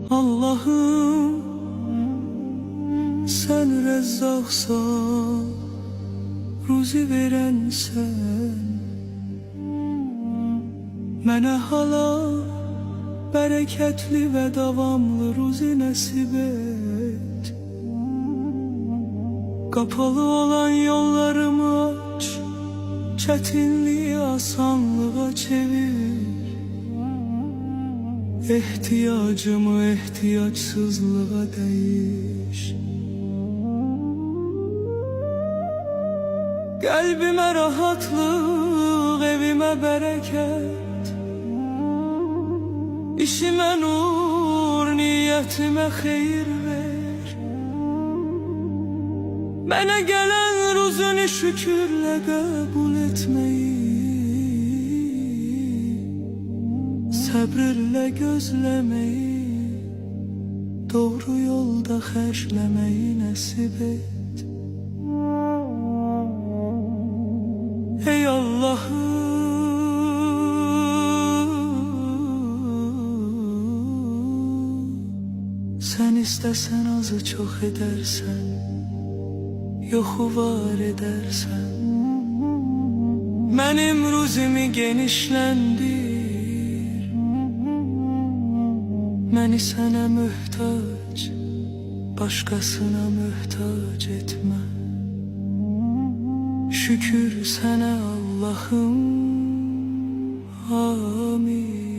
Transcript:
Allah'ım sen Rezzaksan, ruzi veren sen. Mənə halal, bərəkətli və davamlı ruzi nəsib et. Qapalı olan yollarımı aç, çətinliyi asanlığa çevir. İhtiyacımı ihtiyaçsızlığa değiş. Kalbime rahatlık, evime bereket, işime nur, niyetime hayır ver. Bana gelen ruzunu şükürle kabul etmeyi, sabrla gözlemeyi, doğru yolda xərcləməyi nəsib et. Ey Allah'ım, sen istesen azı çok edersen, yoxu var edersen, benim ruzimi genişlendir. Məni sənə möhtac, başqasına möhtac etmə. Şükür sənə Allah'ım, amin.